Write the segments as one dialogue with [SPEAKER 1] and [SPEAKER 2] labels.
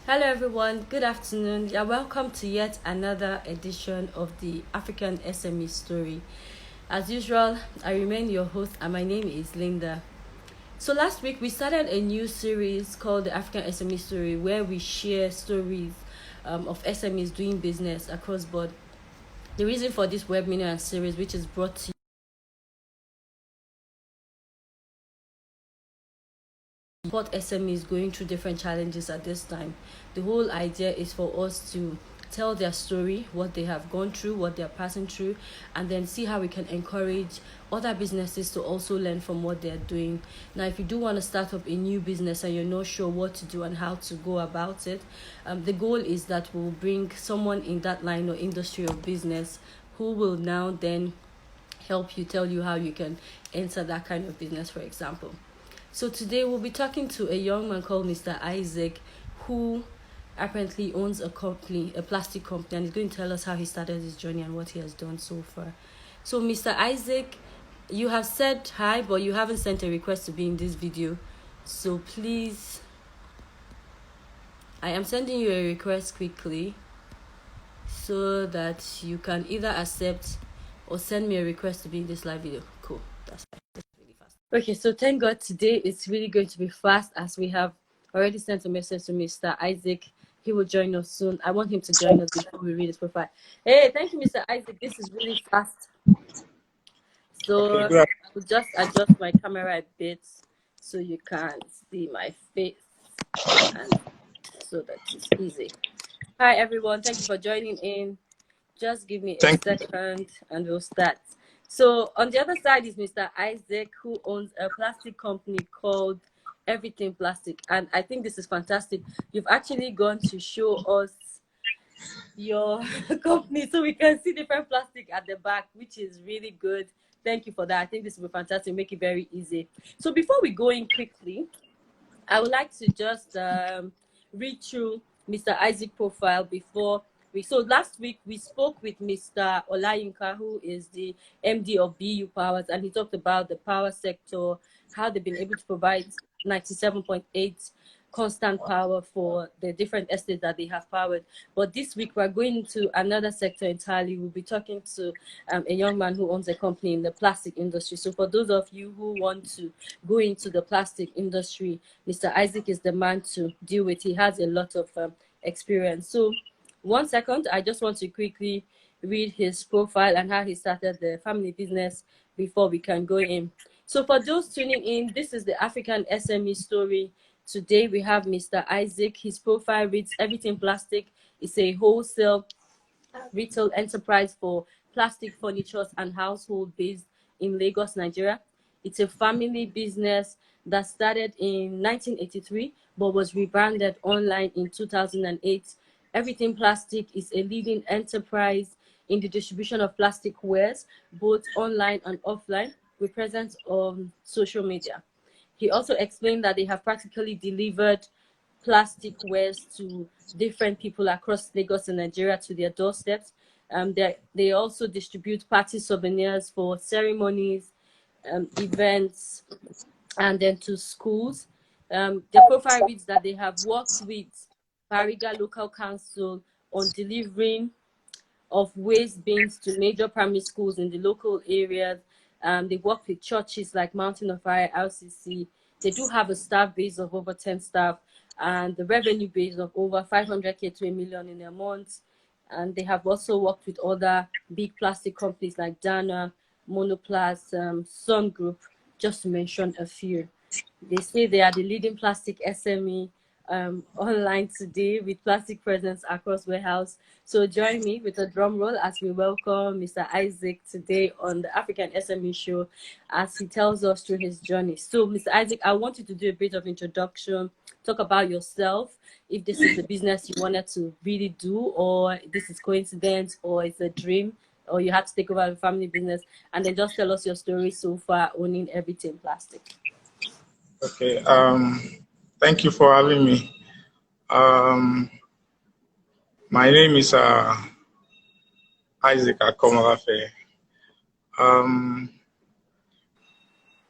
[SPEAKER 1] Hello everyone, good afternoon. You're welcome to yet another edition of the African SME story. As usual, I remain your host and my name is Linda. So last week we started a new series called the African SME story where we share stories of SMEs doing business across board. The reason for this webinar series, which is brought to support SMEs going through different challenges at this time. The whole idea is for us to tell their story, what they have gone through, what they're passing through, and then see how we can encourage other businesses to also learn from what they're doing. Now, if you do want to start up a new business and you're not sure what to do and how to go about it, the goal is that we'll bring someone in that line or industry of business who will now then help you, tell you how you can enter that kind of business, for example. So today we'll be talking to a young man called Mr. Isaac, who apparently owns a company, a plastic company, and he's going to tell us how he started his journey and what he has done so far. So Mr. Isaac, you have said hi, but you haven't sent a request to be in this video. So please, I am sending you a request quickly so that you can either accept or send me a request to be in this live video. Cool, that's fine. Okay, so thank God today it's really going to be fast as we have already sent a message to Mr. Isaac. He will join us soon. I want him to join us before we read his profile. Hey, thank you, Mr. Isaac. This is really fast. So
[SPEAKER 2] Okay, good.
[SPEAKER 1] I will just adjust my camera a bit so you can see my face and so that it's easy. Hi, everyone. Thank you for joining in. Just give me a
[SPEAKER 2] Thank you.
[SPEAKER 1] second and we'll start. So on the other side is Mr. Isaac, who owns a plastic company called Everything Plastic. And I think this is fantastic. You've actually gone to show us your company so we can see different plastic at the back, which is really good. Thank you for that. I think this will be fantastic, make it very easy. So before we go in quickly, I would like to just read through Mr. Isaac profile before we. So last week we spoke with Mr. Olayinka, who is the MD of BU Powers, and he talked about the power sector, how they've been able to provide 97.8 constant power for the different estates that they have powered. But this week we're going to another sector entirely. We'll be talking to a young man who owns a company in the plastic industry. So for those of you who want to go into the plastic industry, Mr. Isaac is the man to deal with. He has a lot of experience. So 1 second, I just want to quickly read his profile and how he started the family business before we can go in. So for those tuning in, this is the African SME story. Today we have Mr. Isaac. His profile reads Everything Plastic. It's a wholesale retail enterprise for plastic furniture and household based in Lagos, Nigeria. It's a family business that started in 1983 but was rebranded online in 2008. Everything Plastic is a leading enterprise in the distribution of plastic wares, both online and offline, with presence on social media. He also explained that they have practically delivered plastic wares to different people across Lagos and Nigeria to their doorsteps. They also distribute party souvenirs for ceremonies, events, and then to schools. The profile reads that they have worked with Bariga Local Council on delivering of waste bins to major primary schools in the local areas. They work with churches like Mountain of Fire, LCC. They do have a staff base of over 10 staff and the revenue base of over 500K to a million in a month. And they have also worked with other big plastic companies like Dana, Monoplast, Sun Group, just to mention a few. They say they are the leading plastic SME online today with plastic presence across warehouse. So join me with a drum roll as we welcome Mr. Isaac today on the African SME show as he tells us through his journey. So Mr. Isaac, I want you to do a bit of introduction, talk about yourself, if this is the business you wanted to really do, or this is coincidence, or it's a dream, or you had to take over a family business, and then just tell us your story so far owning Everything Plastic.
[SPEAKER 2] Okay. Thank you for having me. My name is Isaac Akomolafe.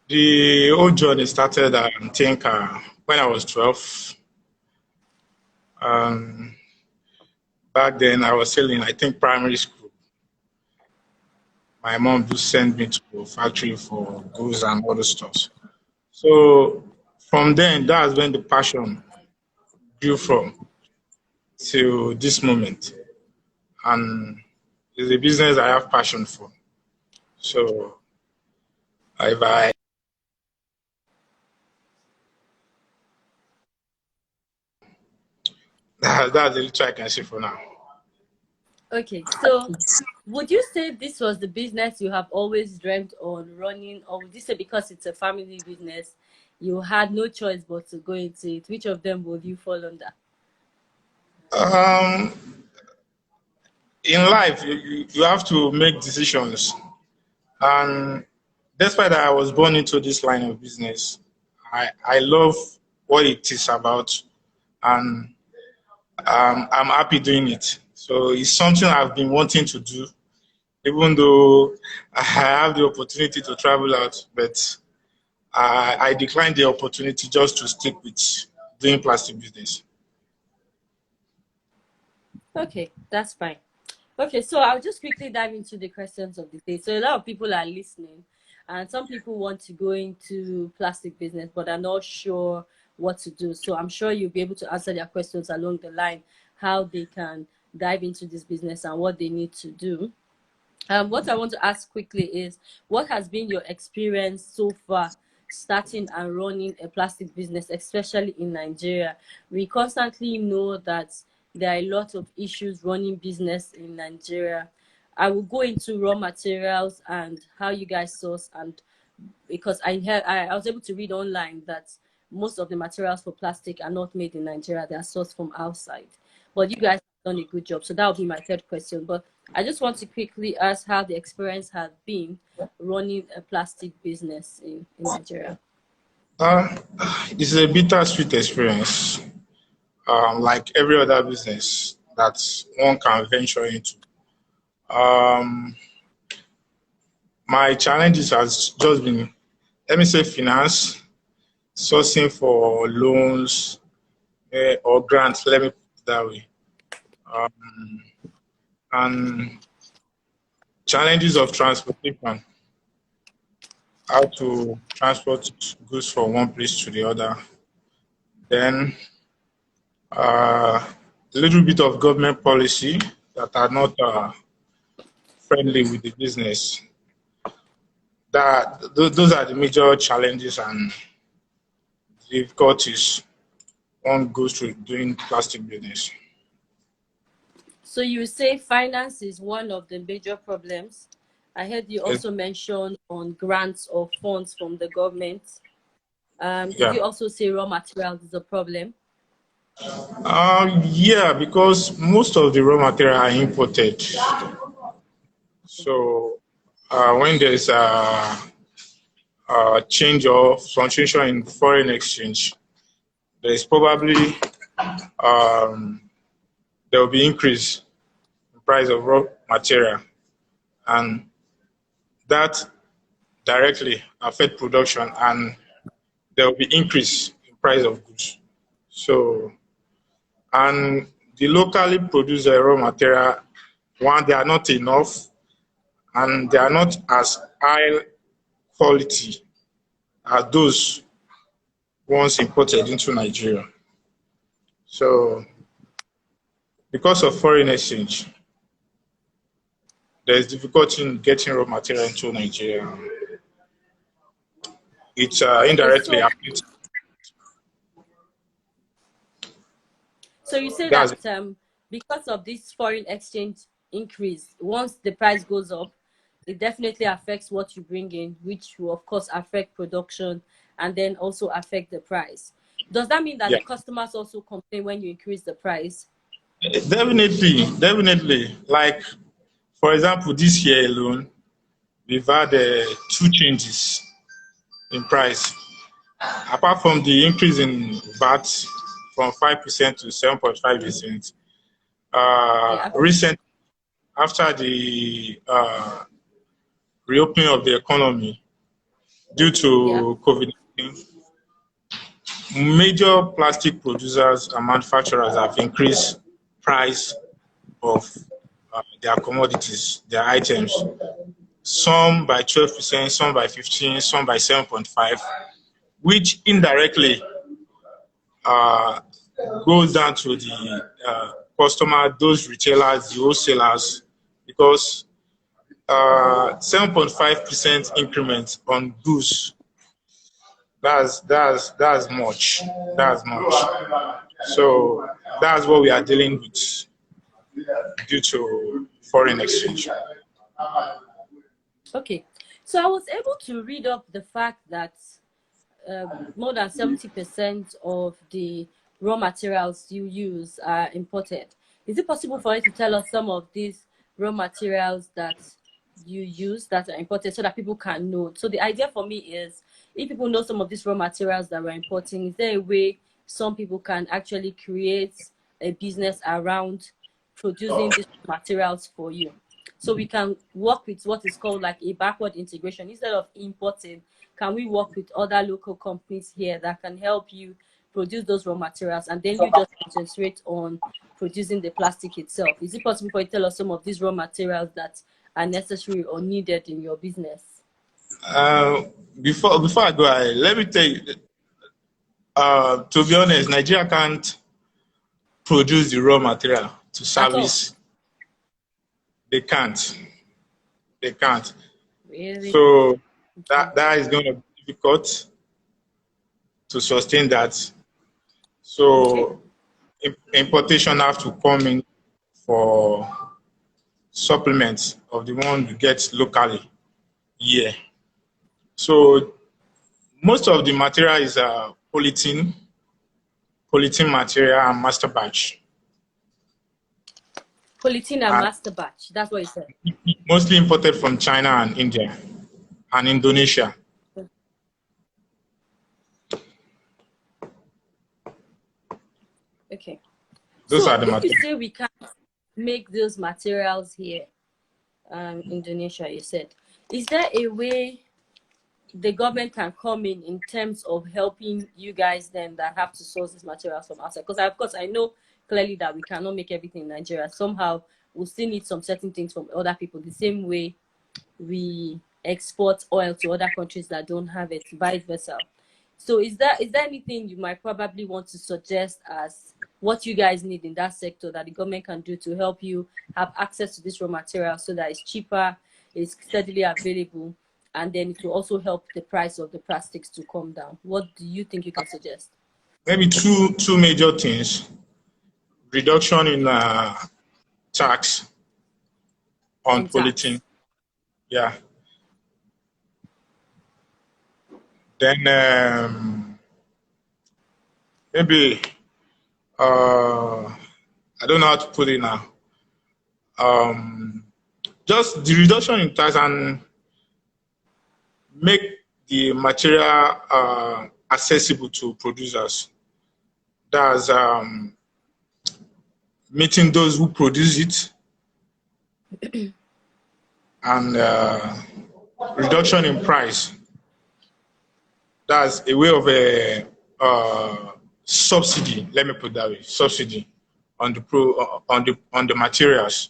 [SPEAKER 2] The whole journey started, I think, when I was 12. Um, Back then, I was still in, I think, primary school. My mom just sent me to a factory for goods and other stuff. So from then, that's when the passion grew from till this moment. And it's a business I have passion for. So if I that's the little I can say for now.
[SPEAKER 1] Okay, so would you say this was the business you have always dreamt on running, or would you say because it's a family business, you had no choice but to go into it? Which of them would you fall under?
[SPEAKER 2] Um, in life, you have to make decisions. And despite that I was born into this line of business, I love what it is about, and I'm happy doing it. So it's something I've been wanting to do, even though I have the opportunity to travel out, but I declined the opportunity just to stick with doing plastic business.
[SPEAKER 1] Okay, that's fine. Okay, so I'll just quickly dive into the questions of the day. So a lot of people are listening, and some people want to go into plastic business, but are not sure what to do. So I'm sure you'll be able to answer their questions along the line, how they can dive into this business and what they need to do. What I want to ask quickly is, what has been your experience so far starting and running a plastic business, especially in Nigeria? We constantly know that there are a lot of issues running business in Nigeria. I will go into raw materials and how you guys source, and because I was able to read online that most of the materials for plastic are not made in Nigeria, they are sourced from outside. But you guys have done a good job. So that will be my third question. But I just want to quickly ask how the experience has been running a plastic business in Nigeria.
[SPEAKER 2] Uh, this is a bittersweet experience, like every other business that one can venture into. Um, my challenges has just been, let me say, finance, sourcing for loans, or grants, let me put it that way. Um, and challenges of transportation, how to transport goods from one place to the other. Then a little bit of government policy that are not friendly with the business. Those are the major challenges and difficulties one goes through doing plastic business.
[SPEAKER 1] So you say finance is one of the major problems. I heard you
[SPEAKER 2] Yes,
[SPEAKER 1] also mention on grants or funds from the government. Did
[SPEAKER 2] yeah.
[SPEAKER 1] you also say raw materials is a problem?
[SPEAKER 2] Yeah, because most of the raw material are imported. So when there's a change or fluctuation in foreign exchange, there's probably um, there will be increase in price of raw material, and that directly affect production, and there will be increase in price of goods. So, and the locally produced raw material, one, they are not enough, and they are not as high quality as those ones imported into Nigeria. So, because of foreign exchange, there is difficulty in getting raw material into Nigeria. It
[SPEAKER 1] Okay,
[SPEAKER 2] indirectly affects.
[SPEAKER 1] so you say
[SPEAKER 2] That's
[SPEAKER 1] that because of this foreign exchange increase, once the price goes up, it definitely affects what you bring in, which will of course affect production and then also affect the price. Does that mean that
[SPEAKER 2] yeah,
[SPEAKER 1] the customers also complain when you increase the price?
[SPEAKER 2] definitely, definitely. Like for example, this year alone, we've had two changes in price. Apart from the increase in VAT from 5% to 7.5%,
[SPEAKER 1] Yeah.
[SPEAKER 2] recent after the reopening of the economy due
[SPEAKER 1] Yeah.
[SPEAKER 2] to COVID-19, major plastic producers and manufacturers have increased price of their commodities, their items. Some by 12%, some by 15%, some by 7.5%, which indirectly uh, goes down to the customer, those retailers, the wholesalers, because 7.5% increment on goods, that's much. That's much. So that's what we are dealing with due to foreign exchange.
[SPEAKER 1] Okay, so I was able to read up the fact that more than 70% of the raw materials you use are imported. Is it possible for you to tell us some of these raw materials that you use that are imported so that people can know? So the idea for me is, if people know some of these raw materials that we're importing, is there a way some people can actually create a business around producing these materials for you? So we can work with what is called like a backward integration. Instead of importing, can we work with other local companies here that can help you produce those raw materials, and then you just concentrate on producing the plastic itself? Is it possible for you to tell us some of these raw materials that are necessary or needed in your business?
[SPEAKER 2] Before I go ahead, let me tell you, to be honest, Nigeria can't produce the raw material to
[SPEAKER 1] At all?
[SPEAKER 2] service. They can't. They can't.
[SPEAKER 1] Really?
[SPEAKER 2] So
[SPEAKER 1] Okay.
[SPEAKER 2] that is going to be difficult to sustain that. So importation have to come in for supplements of the one you get locally here. So most of the material is polythene material and master batch.
[SPEAKER 1] Polythene and
[SPEAKER 2] And
[SPEAKER 1] master batch. That's what you said.
[SPEAKER 2] mostly imported from China and India and Indonesia.
[SPEAKER 1] Okay.
[SPEAKER 2] Those
[SPEAKER 1] So
[SPEAKER 2] are the
[SPEAKER 1] if you
[SPEAKER 2] materials.
[SPEAKER 1] say we can't make those materials here, Indonesia, you said, is there a way the government can come in terms of helping you guys then that have to source these materials from outside? Because of course I know clearly that we cannot make everything in Nigeria. Somehow we'll still need some certain things from other people, the same way we export oil to other countries that don't have it, vice versa. So is there anything you might probably want to suggest as what you guys need in that sector that the government can do to help you have access to this raw material so that it's cheaper, it's steadily available, and then it will also help the price of the plastics to come down? What do you think you can suggest?
[SPEAKER 2] Maybe two major things: reduction in tax on
[SPEAKER 1] In
[SPEAKER 2] polythene.
[SPEAKER 1] tax?
[SPEAKER 2] Yeah. Then maybe I don't know how to put it now. Just the reduction in tax and make the material accessible to producers. That's meeting those who produce it, and reduction in price. That's a way of a subsidy. Let me put it that way: subsidy on on the materials.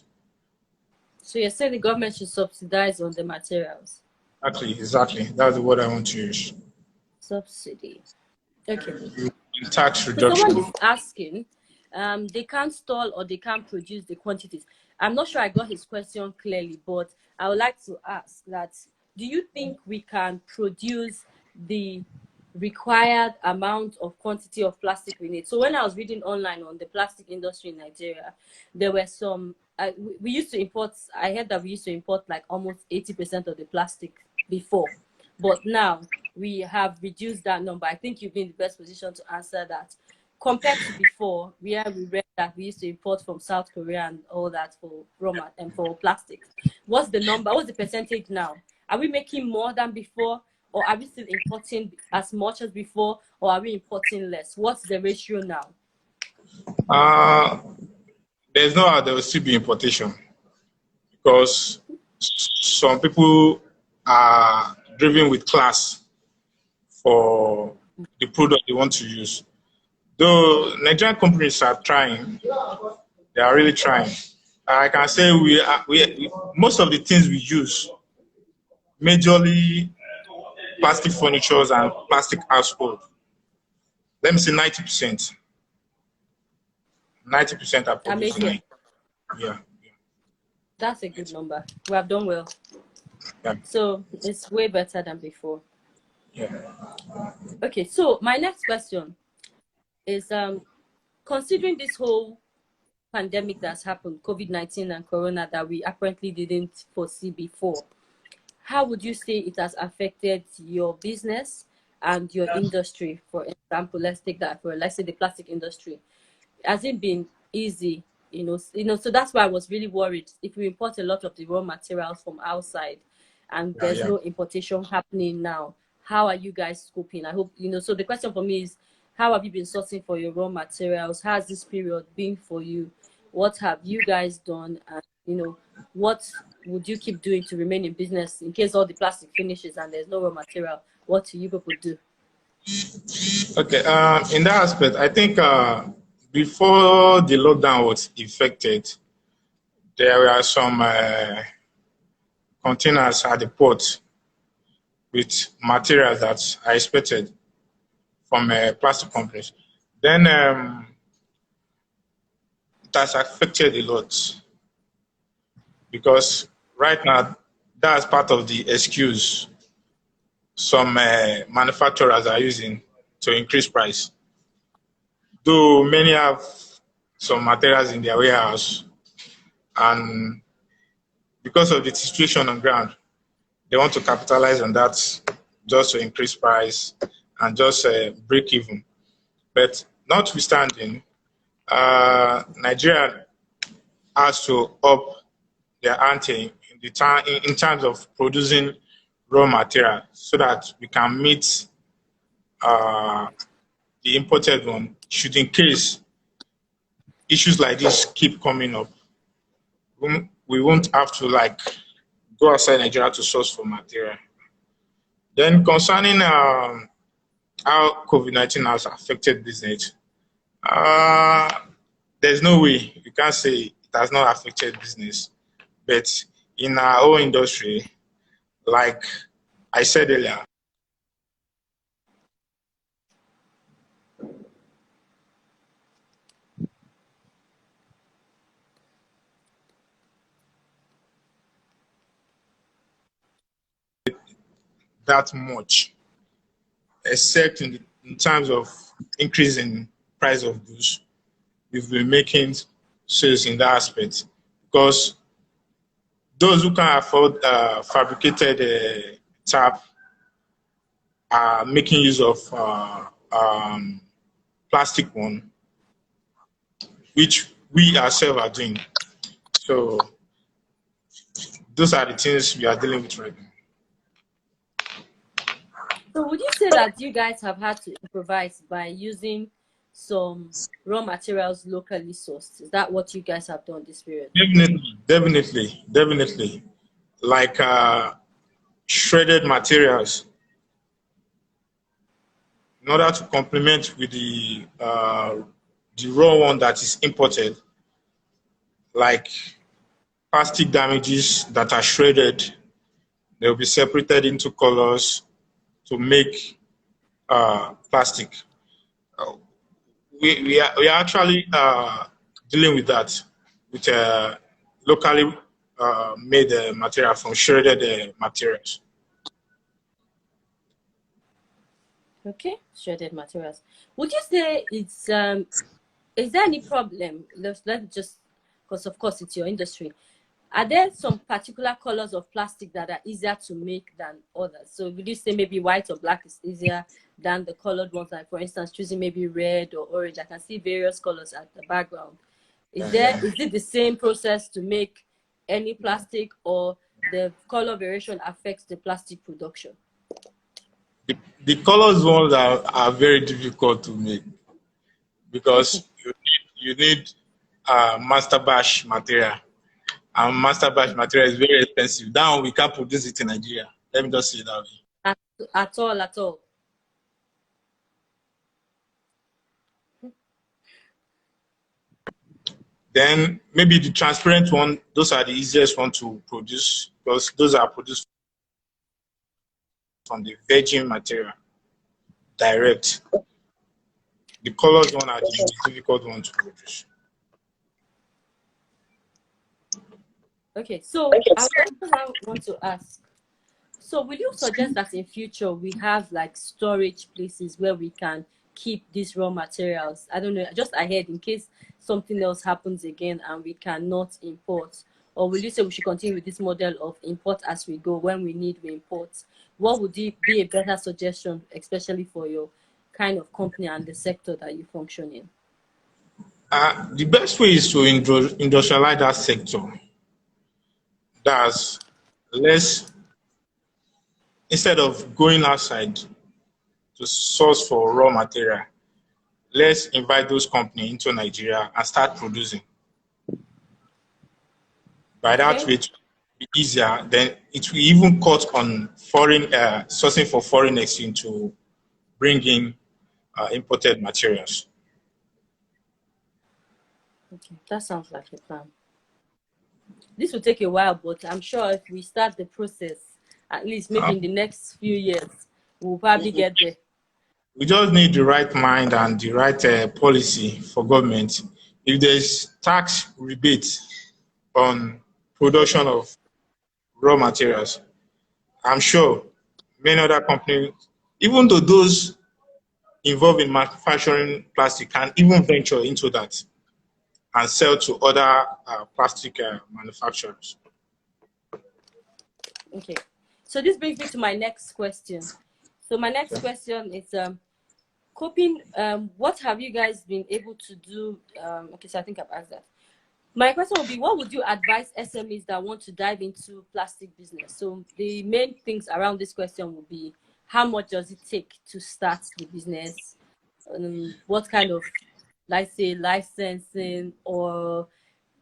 [SPEAKER 1] So you're saying the government should subsidize on the materials?
[SPEAKER 2] Exactly. That's the word I want to use.
[SPEAKER 1] Subsidy. Okay.
[SPEAKER 2] Tax
[SPEAKER 1] So someone
[SPEAKER 2] reduction.
[SPEAKER 1] is asking, they can't store or they can't produce the quantities. I'm not sure I got his question clearly, but I would like to ask that, do you think we can produce the required amount of quantity of plastic we need? So when I was reading online on the plastic industry in Nigeria, there were some, we used to import, I heard that we used to import like almost 80% of the plastic before. But now we have reduced that number. I think you've been in the best position to answer that. Compared to before, where we read that we used to import from South Korea and all that for raw and for plastics. What's the number? What's the percentage now? Are we making more than before, or are we still importing as much as before, or are we importing less? What's the ratio now?
[SPEAKER 2] Uh, there's no how there will still be importation because some people are driven with class for the product they want to use. Though Nigerian companies are trying, they are really trying. I can say we most of the things we use, majorly plastic furnitures and plastic household. Let me say 90%. 90% are
[SPEAKER 1] I
[SPEAKER 2] produced
[SPEAKER 1] make
[SPEAKER 2] in
[SPEAKER 1] it.
[SPEAKER 2] Nigeria. Yeah.
[SPEAKER 1] That's a good number. We have done well.
[SPEAKER 2] Yeah.
[SPEAKER 1] So it's way better than before.
[SPEAKER 2] Yeah.
[SPEAKER 1] Okay, so my next question is considering this whole pandemic that's happened, COVID-19 and Corona, that we apparently didn't foresee before, how would you say it has affected your business and your industry? For example, let's take that for, let's say, the plastic industry. Has it been easy? So that's why I was really worried. If we import a lot of the raw materials from outside and there's
[SPEAKER 2] Yeah.
[SPEAKER 1] no importation happening now, how are you guys coping? I hope, so the question for me is, how have you been sourcing for your raw materials? How has this period been for you? What have you guys done? And, what would you keep doing to remain in business in case all the plastic finishes and there's no raw material? What do you people do?
[SPEAKER 2] Okay. In that aspect, I think before the lockdown was effected, there were some containers at the port with materials that I expected from plastic companies. Then it has affected a lot because right now that's part of the excuse some manufacturers are using to increase price. Though many have some materials in their warehouse, and because of the situation on ground, they want to capitalize on that just to increase price and just break even. But notwithstanding, Nigeria has to up their ante in terms of producing raw material so that we can meet the imported one. Should in case issues like this keep coming up, we won't have to go outside Nigeria to source for material. Then concerning how COVID-19 has affected business, uh, there's no way you can't say it has not affected business. But in our own industry, like I said earlier, that much, except in terms of increase in price of goods, we've been making sales in that aspect because those who can afford fabricated tap are making use of plastic one, which we ourselves are doing. So those are the things we are dealing with right now.
[SPEAKER 1] So would you say that you guys have had to improvise by using some raw materials locally sourced? Is that what you guys have done this period?
[SPEAKER 2] Definitely. Like shredded materials in order to complement with the raw one that is imported, like plastic damages that are shredded, they will be separated into colors to make plastic. We are actually dealing with that with locally made material from shredded materials.
[SPEAKER 1] Okay, shredded materials. Would you say it's is there any problem? Let's just, because of course it's your industry. Are there some particular colors of plastic that are easier to make than others? So would you say maybe white or black is easier than the colored ones? Like for instance, choosing maybe red or orange. I can see various colors at the background. Is it the same process to make any plastic, or the color variation affects the plastic production?
[SPEAKER 2] The colors ones are very difficult to make because you need master batch material, and master batch material is very expensive. That one we can't produce it in Nigeria. Let me just say it that way.
[SPEAKER 1] At all, at all.
[SPEAKER 2] Then maybe the transparent one, those are the easiest one to produce because those are produced from the virgin material, direct. The colored one are the most difficult one to produce.
[SPEAKER 1] Okay, so I would also now want to ask, so will you suggest that in future we have like storage places where we can keep these raw materials? I don't know, just ahead in case something else happens again and we cannot import. Or will you say we should continue with this model of import as we go? When we need, we import. What would be a better suggestion, especially for your kind of company and the sector that you function in?
[SPEAKER 2] The best way is to industrialize that sector. That's less, instead of going outside to source for raw material, let's invite those companies into Nigeria and start producing. By that way, it will be easier. Then it will even cut on foreign sourcing for foreign exchange to bring in imported materials.
[SPEAKER 1] Okay, that sounds like a plan. This will take a while, but I'm sure if we start the process, at least maybe in the next few years, we'll probably get there.
[SPEAKER 2] We just need the right mind and the right policy for government. If there's tax rebate on production of raw materials, I'm sure many other companies, even though those involved in manufacturing plastic, can even venture into that and sell to other plastic manufacturers.
[SPEAKER 1] Okay, so this brings me to my next question. So my next question is coping. What have you guys been able to do? Okay, so I think I've asked that. My question would be, what would you advise SMEs that want to dive into plastic business? So the main things around this question would be, how much does it take to start the business? What kind of, let's say, licensing, or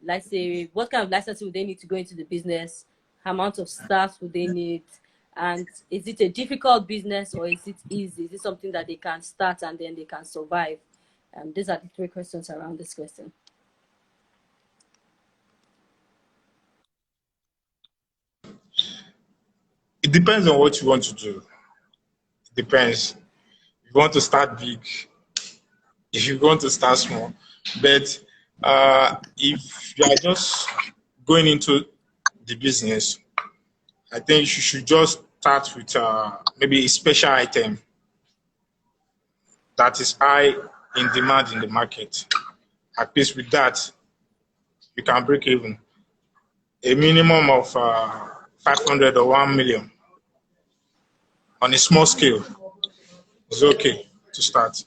[SPEAKER 1] let's say, what kind of licensing would they need to go into the business? How amount of staff would they need? And is it a difficult business or is it easy? Is it something that they can start and then they can survive? These are the three questions around this question.
[SPEAKER 2] It depends on what you want to do. It depends. If you want to start big, if you want to start small. But if you are just going into the business, I think you should just start with maybe a special item that is high in demand in the market. At least with that, you can break even. A minimum of 500 or 1 million on a small scale is okay to start.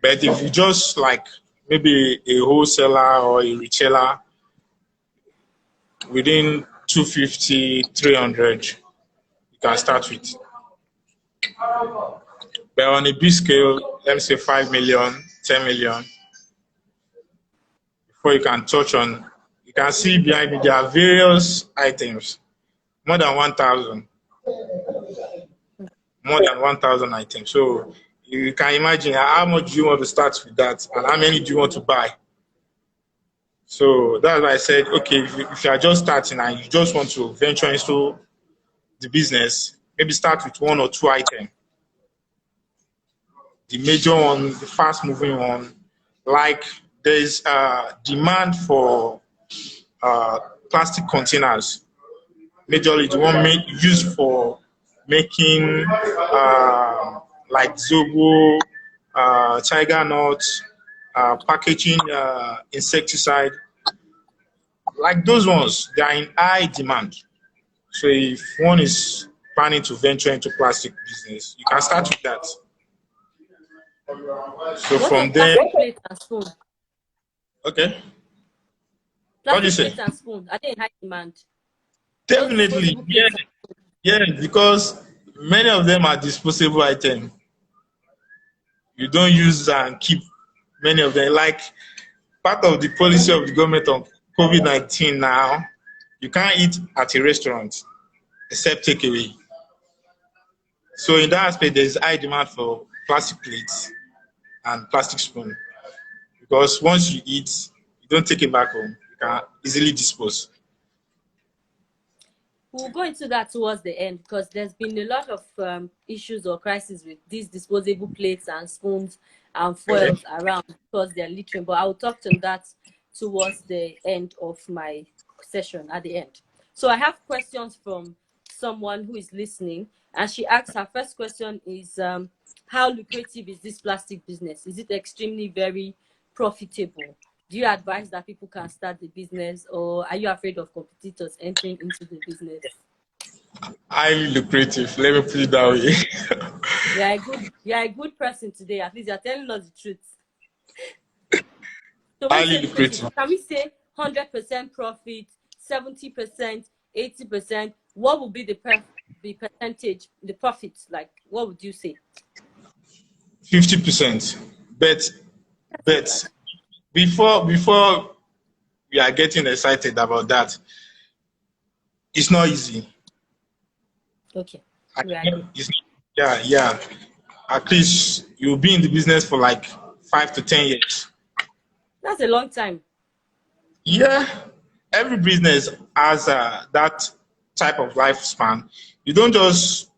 [SPEAKER 2] But if you just like maybe a wholesaler or a retailer, within 250, 300, you can start with. But on a big scale, let me say 5 million, 10 million, before you can touch on, you can see behind me there are various items, more than 1,000, more than 1,000 items. So you can imagine how much do you want to start with that and how many do you want to buy. So that's why I said, okay, if you are just starting and you just want to venture into the business, maybe start with 1 or 2 items. The major one, the fast moving one, like there's demand for plastic containers, majorly the one used for making like zobo, tiger nuts, packaging insecticide, like those ones, they are in high demand. So if one is planning to venture into plastic business, you can start with that. So
[SPEAKER 1] what
[SPEAKER 2] from
[SPEAKER 1] of
[SPEAKER 2] there,
[SPEAKER 1] plastic plate and spoon?
[SPEAKER 2] okay. What do you
[SPEAKER 1] Plastic
[SPEAKER 2] say?
[SPEAKER 1] plate and spoon, are they in high demand? Those
[SPEAKER 2] Definitely,
[SPEAKER 1] disposable
[SPEAKER 2] yeah,
[SPEAKER 1] plates.
[SPEAKER 2] yeah, because many of them are disposable items. You don't use and keep many of them. Like part of the policy of the government on COVID-19 now, you can't eat at a restaurant except takeaway. So in that aspect, there's high demand for plastic plates and plastic spoon because once you eat, you don't take it back home. You can easily dispose.
[SPEAKER 1] We'll go into that towards the end because there's been a lot of issues or crises with these disposable plates and spoons and foils around because they're littering. But I'll talk to that towards the end of my session at the end. So I have questions from someone who is listening, and she asks, her first question is, how lucrative is this plastic business? Is it extremely very profitable? Do you advise that people can start the business, or are you afraid of competitors entering into the business?
[SPEAKER 2] Highly lucrative. Let me put it that way.
[SPEAKER 1] You're a good person today. At least you're telling us the truth. So when you
[SPEAKER 2] Highly
[SPEAKER 1] say lucrative,
[SPEAKER 2] lucrative.
[SPEAKER 1] can we say 100% profit, 70%, 80%? What would be the percentage, the profits? Like, what would you say?
[SPEAKER 2] 50%. But before we are getting excited about that, it's not easy.
[SPEAKER 1] Okay.
[SPEAKER 2] Yeah. At least you'll be in the business for like 5 to 10 years.
[SPEAKER 1] That's a long time.
[SPEAKER 2] Yeah, every business has that type of lifespan. You don't just,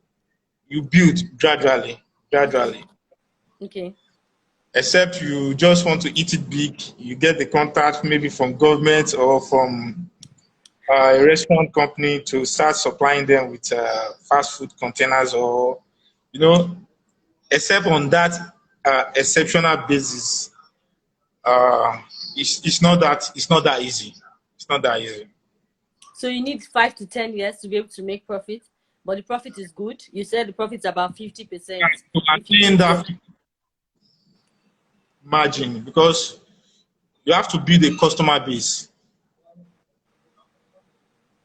[SPEAKER 2] you build gradually.
[SPEAKER 1] Okay.
[SPEAKER 2] Except you just want to eat it big. You get the contact maybe from government or from a restaurant company to start supplying them with fast food containers, or except on that exceptional basis, it's not that easy. It's not that easy.
[SPEAKER 1] So you need 5 to 10 years to be able to make profit, but the profit is good. You said the profit's about 50%.
[SPEAKER 2] To maintain that margin, because you have to build a customer base.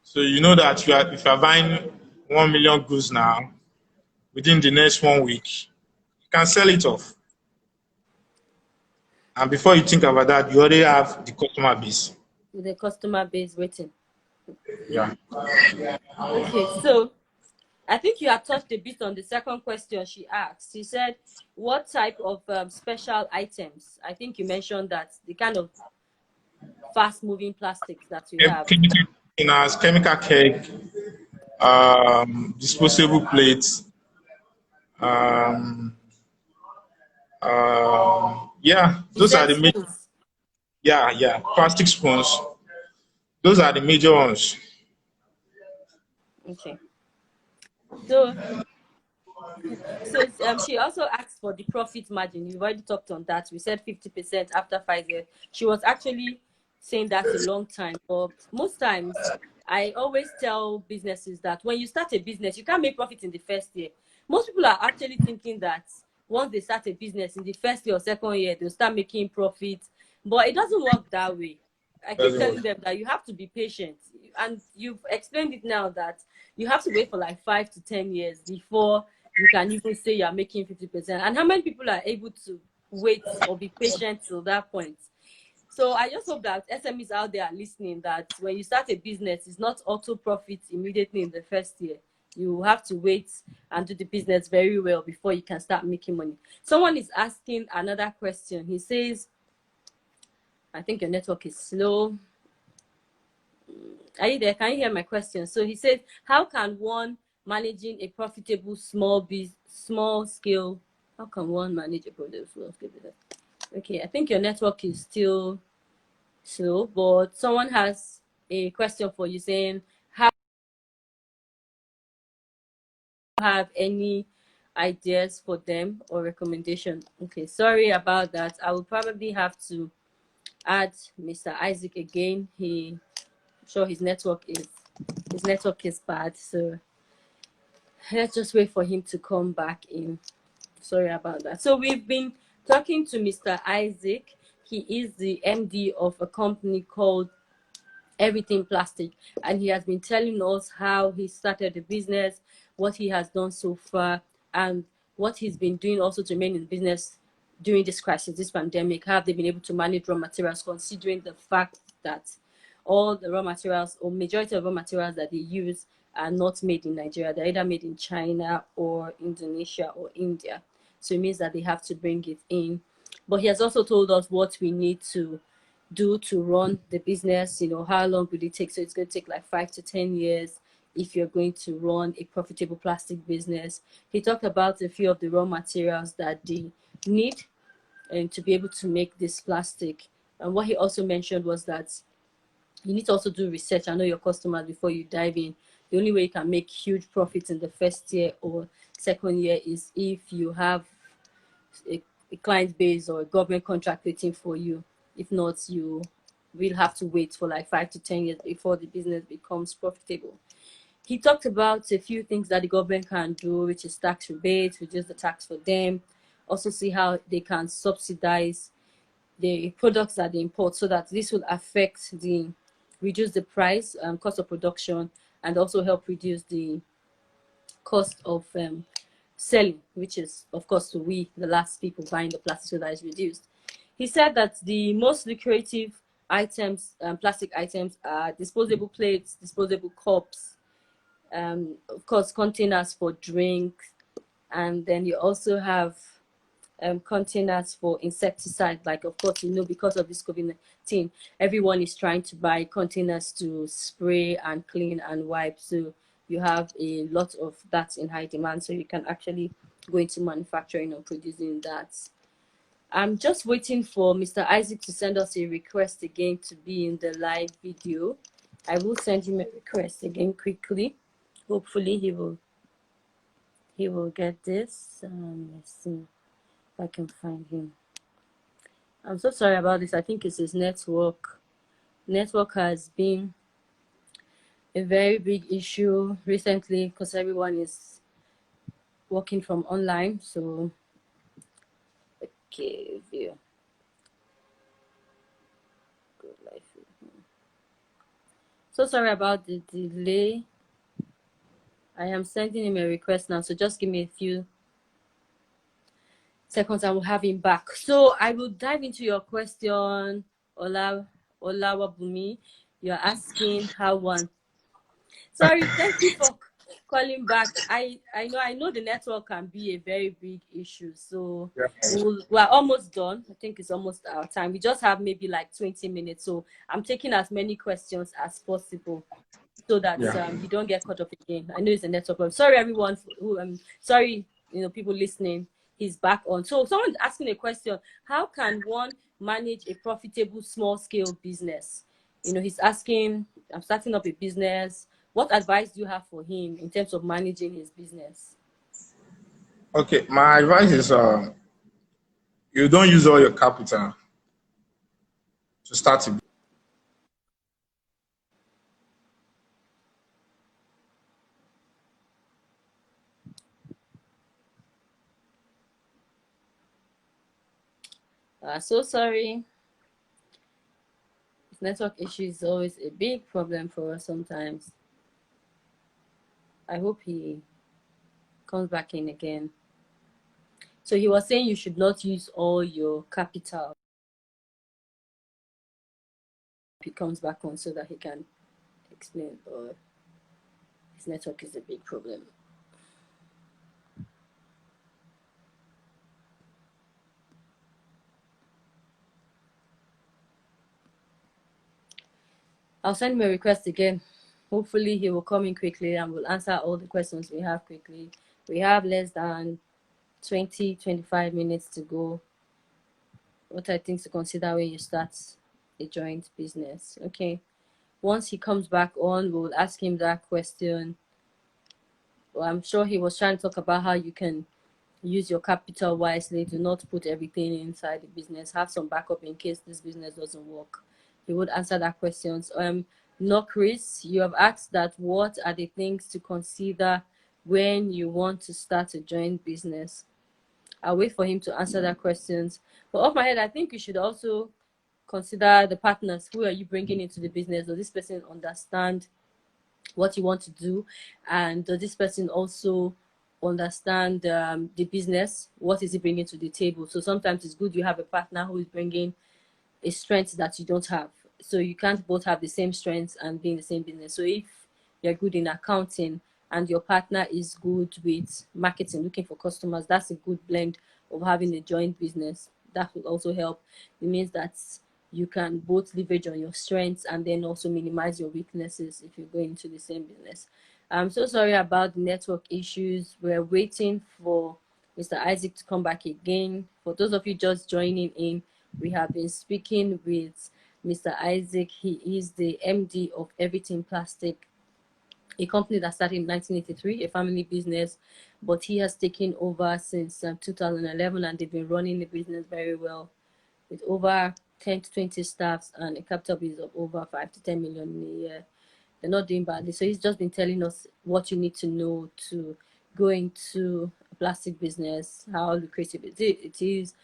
[SPEAKER 2] So you know that if you are buying 1 million goods now, within the next 1 week, you can sell it off. And before you think about that, you already have the customer base.
[SPEAKER 1] With the customer base waiting.
[SPEAKER 2] Yeah.
[SPEAKER 1] Okay, so I think you have touched a bit on the second question she asked. She said, what type of special items? I think you mentioned that the kind of fast-moving plastics that you have.
[SPEAKER 2] Chemical containers, chemical keg, disposable plates, yeah, those are the major. Yeah, plastic spoons. Those are the major ones.
[SPEAKER 1] Okay. So she also asked for the profit margin. We've already talked on that. We said 50% after 5 years. She was actually saying that's a long time. But most times, I always tell businesses that when you start a business, you can't make profit in the first year. Most people are actually thinking that once they start a business in the first year or second year, they'll start making profit. But it doesn't work that way. I keep telling them that you have to be patient. And you've explained it now that you have to wait for like 5 to 10 years before you can even say you're making 50%. And how many people are able to wait or be patient till that point? So I just hope that SMEs out there are listening, that when you start a business, it's not auto profit immediately in the first year. You have to wait and do the business very well before you can start making money. Someone is asking another question. He says, I think your network is slow. Are you there? Can you hear my question? So he says, how can one managing a profitable small scale, how can one manage a profitable small scale business? Okay, I think your network is still slow, but someone has a question for you saying, how have any ideas for them or recommendation? Okay, sorry about that. I will probably have to add Mr. Isaac again. I'm sure his network is bad, so let's just wait for him to come back in. Sorry about that. So we've been talking to Mr. Isaac. He is the MD of a company called Everything Plastic, and he has been telling us how he started the business, what he has done so far, and what he's been doing also to remain in business during this crisis, this pandemic. How have they been able to manage raw materials, considering the fact that all the raw materials, or majority of raw materials that they use, are not made in Nigeria. They're either made in China or Indonesia or India. So it means that they have to bring it in. But he has also told us what we need to do to run the business. You know, how long will it take? So it's going to take like 5 to 10 years if you're going to run a profitable plastic business. He talked about a few of the raw materials that they need and to be able to make this plastic. And what he also mentioned was that you need to also do research and know your customers before you dive in. The only way you can make huge profits in the first year or second year is if you have a client base or a government contract waiting for you. If not, you will have to wait for like 5 to 10 years before the business becomes profitable. He talked about a few things that the government can do, which is tax rebates, reduce the tax for them, also see how they can subsidize the products that they import so that this will affect the reduce the price and cost of production and also help reduce the cost of selling, which is of course to we the last people buying the plastic, so that is reduced. He said that the most lucrative items, plastic items, are disposable plates, disposable cups, of course containers for drinks, and then you also have containers for insecticide. Like, of course, you know, because of this COVID-19, everyone is trying to buy containers to spray and clean and wipe. So you have a lot of that in high demand. So you can actually go into manufacturing or producing that. I'm just waiting for Mr. Isaac to send us a request again to be in the live video. I will send him a request again quickly. Hopefully he will get this. Let's see if I can find him. I'm so sorry about this. I think it's his network. Network has been a very big issue recently because everyone is working from online. So, okay, view. Good life. So sorry about the delay. I am sending him a request now. So just give me a few seconds. I will have him back. So I will dive into your question, Olawabumi. You're asking how one. Sorry, thank you for calling back. I know the network can be a very big issue. So
[SPEAKER 2] Yeah.
[SPEAKER 1] we're almost done. I think it's almost our time. We just have maybe like 20 minutes. So I'm taking as many questions as possible so that
[SPEAKER 2] Yeah.
[SPEAKER 1] you don't get caught up again. I know it's a network problem. Sorry everyone who sorry, people listening. He's back on. So someone's asking a question: how can one manage a profitable small scale business? He's asking, I'm starting up a business. What advice do you have for him in terms of managing his business?
[SPEAKER 2] Okay, my advice is you don't use all your capital to start it.
[SPEAKER 1] So sorry. Network issue is always a big problem for us sometimes. I hope he comes back in again. So he was saying you should not use all your capital. He comes back on so that he can explain, or his network is a big problem. I'll send him a request again. Hopefully he will come in quickly and will answer all the questions we have quickly. We have less than 20-25 minutes to go. What I think to consider when you start a joint business. Okay. Once he comes back on, we'll ask him that question. Well, I'm sure he was trying to talk about how you can use your capital wisely. Do not put everything inside the business. Have some backup in case this business doesn't work. He would answer that questions. No, Chris, you have asked that what are the things to consider when you want to start a joint business? I'll wait for him to answer that questions. But off my head, I think you should also consider the partners. Who are you bringing into the business? Does this person understand what you want to do? And does this person also understand the business? What is he bringing to the table? So sometimes it's good you have a partner who is bringing a strength that you don't have. So you can't both have the same strengths and be in the same business. So if you're good in accounting and your partner is good with marketing, looking for customers, that's a good blend of having a joint business. That will also help. It means that you can both leverage on your strengths and then also minimize your weaknesses if you're going into the same business. I'm so sorry about the network issues. We're waiting for Mr. Isaac to come back again. For those of you just joining in, we have been speaking with Mr. Isaac. He is the MD of Everything Plastic, a company that started in 1983, a family business, but he has taken over since 2011, and they've been running the business very well with over 10 to 20 staffs and a capital base of over 5 to 10 million in a year. They're not doing badly. So he's just been telling us what you need to know to go into a plastic business, how lucrative it is,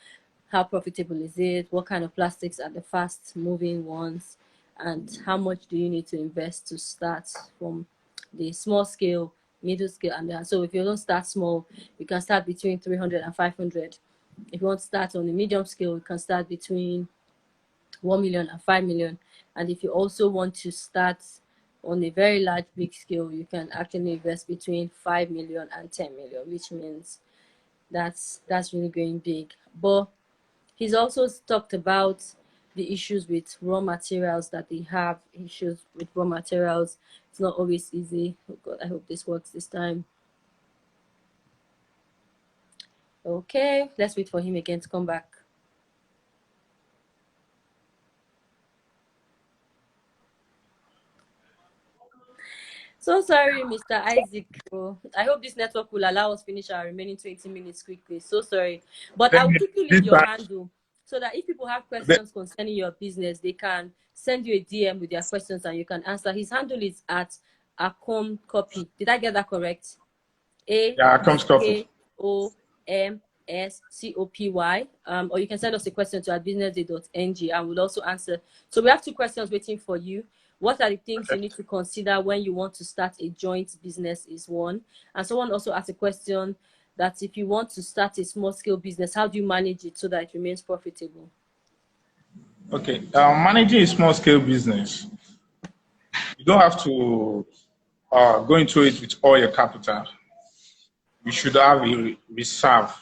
[SPEAKER 1] how profitable is it, what kind of plastics are the fast moving ones, and how much do you need to invest to start from the small scale, middle scale, and so if you don't start small, you can start between 300 and 500. If you want to start on the medium scale, you can start between 1 million and 5 million. And if you also want to start on a very large, big scale, you can actually invest between 5 million and 10 million, which means that's really going big. But he's also talked about the issues with raw materials, that they have issues with raw materials. It's not always easy. Oh God, I hope this works this time. Okay, let's wait for him again to come back. So sorry, Mr. Isaac. I hope this network will allow us finish our remaining 20 minutes quickly. So sorry. But I'll quickly leave your handle so that if people have questions concerning your business, they can send you a DM with their questions and you can answer. His handle is at Akomcopy. Did I get that correct?
[SPEAKER 2] Akomcopy.
[SPEAKER 1] AKOMSCOPY. Or you can send us a question to businessday.ng and we'll also answer. So we have 2 questions waiting for you. What are the things you need to consider when you want to start a joint business is one. And someone also asked a question that if you want to start a small scale business, how do you manage it so that it remains profitable?
[SPEAKER 2] Okay, managing a small scale business, you don't have to go into it with all your capital. You should have a reserve.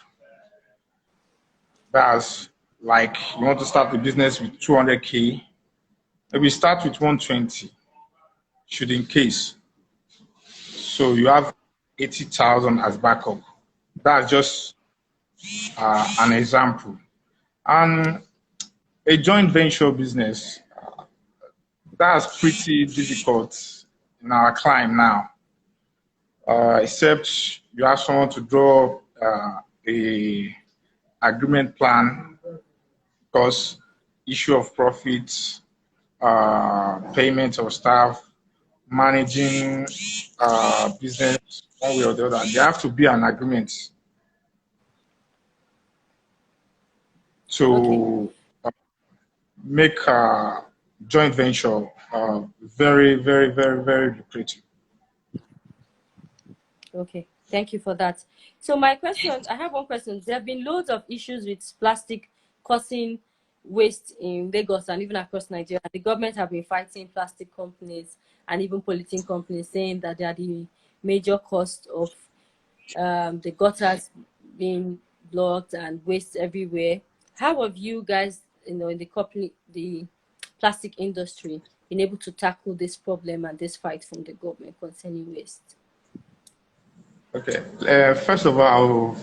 [SPEAKER 2] That's like you want to start the business with 200K. Maybe start with 120, should in case. So you have 80,000 as backup. That's just an example. And a joint venture business, that's pretty difficult in our climate now. Except you have someone to draw a agreement plan, because issue of profits, payment of staff, managing business one way or the other. There have to be an agreement to make a joint venture very, very, very, very lucrative.
[SPEAKER 1] Okay, thank you for that. So my question, I have one question. There have been loads of issues with plastic causing waste in Lagos and even across Nigeria. The government have been fighting plastic companies and even polythene companies, saying that they are the major cost of the gutters being blocked and waste everywhere. How have you guys, in the plastic industry, been able to tackle this problem and this fight from the government concerning waste?
[SPEAKER 2] Okay. First of all,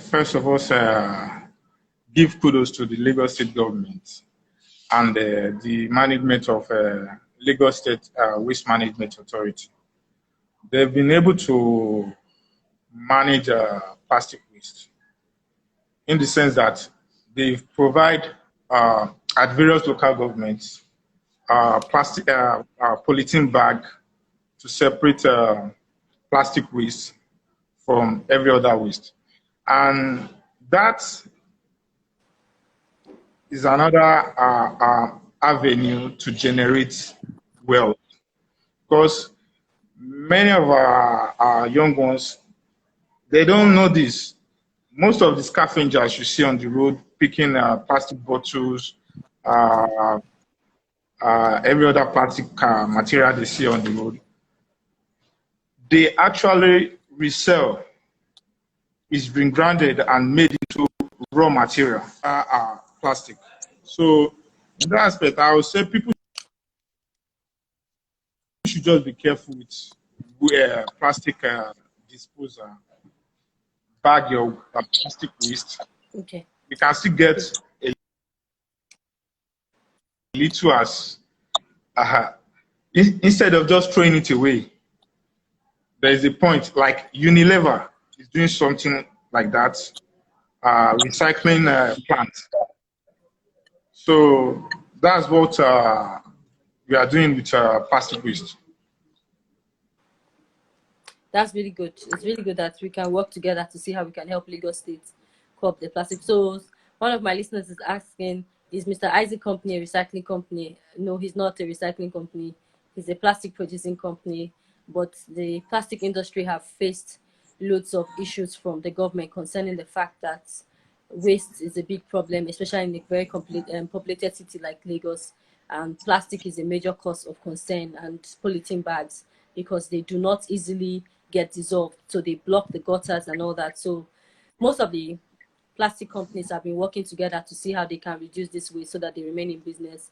[SPEAKER 2] give kudos to the Lagos State government and the management of Lagos State Waste Management Authority. They've been able to manage plastic waste in the sense that they provide at various local governments plastic polythene bag to separate plastic waste from every other waste. And that is another avenue to generate wealth, because many of our young ones, they don't know this. Most of the scavengers you see on the road picking plastic bottles, every other plastic material they see on the road, they actually resell. It's been grounded and made into raw material, plastic. So In that aspect, I would say people should just be careful with plastic disposal. Bag your plastic waste.
[SPEAKER 1] Okay.
[SPEAKER 2] You can still get a little as instead of just throwing it away. There is a point like Unilever is doing something like that, recycling plants. So that's what we are doing with plastic waste.
[SPEAKER 1] That's really good. It's really good that we can work together to see how we can help Lagos State cope the plastic. So one of my listeners is asking, is Mr. Isaac company a recycling company? No, he's not a recycling company. He's a plastic producing company. But the plastic industry have faced loads of issues from the government concerning the fact that waste is a big problem, especially in a very populated city like Lagos. And plastic is a major cause of concern, and polythene bags, because they do not easily get dissolved. So they block the gutters and all that. So most of the plastic companies have been working together to see how they can reduce this waste so that they remain in business.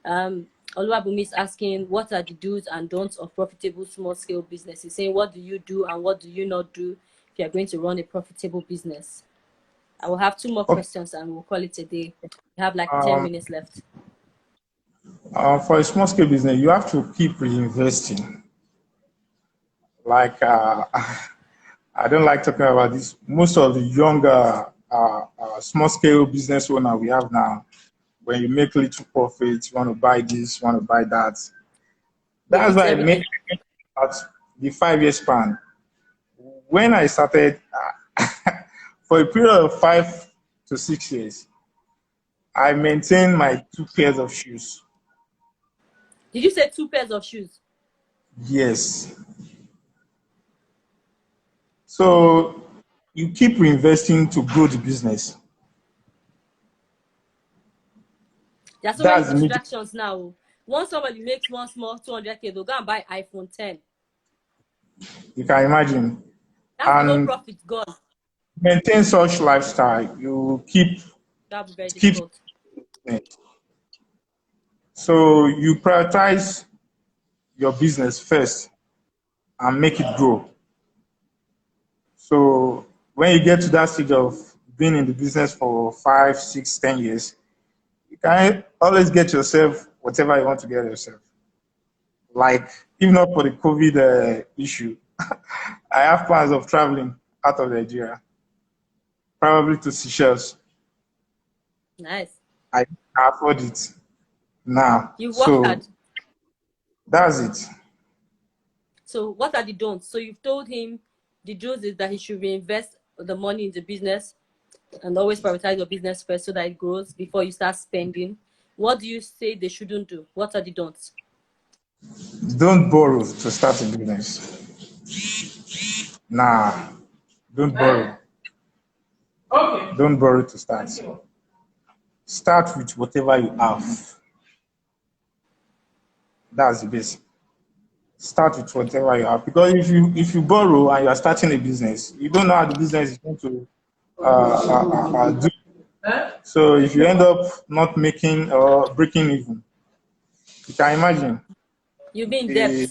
[SPEAKER 1] Oluwabumi is asking, what are the do's and don'ts of profitable small-scale business? He's saying, what do you do and what do you not do if you're going to run a profitable business? I will have two more questions and we'll call it a day. We have like 10 minutes left.
[SPEAKER 2] For a small scale business, you have to keep reinvesting. Like, I don't like talking about this. Most of the younger small scale business owner we have now, when you make little profits, you want to buy this, you want to buy that. That's why I make at the 5-year span. When I started, for a period of 5 to 6 years, I maintained my 2 pairs of shoes.
[SPEAKER 1] Did you say 2 pairs of shoes?
[SPEAKER 2] Yes. So you keep reinvesting to grow the business.
[SPEAKER 1] There are so many distractions now. Once somebody makes one small 200K, they'll go and buy iPhone 10.
[SPEAKER 2] You can imagine.
[SPEAKER 1] That's and no profit gone.
[SPEAKER 2] Maintain such lifestyle. You keep.
[SPEAKER 1] That'll be very difficult.
[SPEAKER 2] So you prioritize your business first and make it grow. So when you get to that stage of being in the business for 5, 6, 10 years, you can always get yourself whatever you want to get yourself. Like, even not for the COVID issue, I have plans of traveling out of Nigeria, probably to Seychelles.
[SPEAKER 1] Nice.
[SPEAKER 2] I can afford it now.
[SPEAKER 1] You work hard.
[SPEAKER 2] That's it.
[SPEAKER 1] So what are the don'ts? So you've told him the do's is that he should reinvest the money in the business and always prioritize your business first so that it grows before you start spending. What do you say they shouldn't do? What are the don'ts?
[SPEAKER 2] Don't borrow to start a business. Nah, don't borrow. Okay. Don't borrow to start. Start with whatever you have. That's the basic. Start with whatever you have, because if you borrow and you are starting a business, you don't know how the business is going to do. So if you end up not making or breaking even, you can imagine.
[SPEAKER 1] You'll be in debt.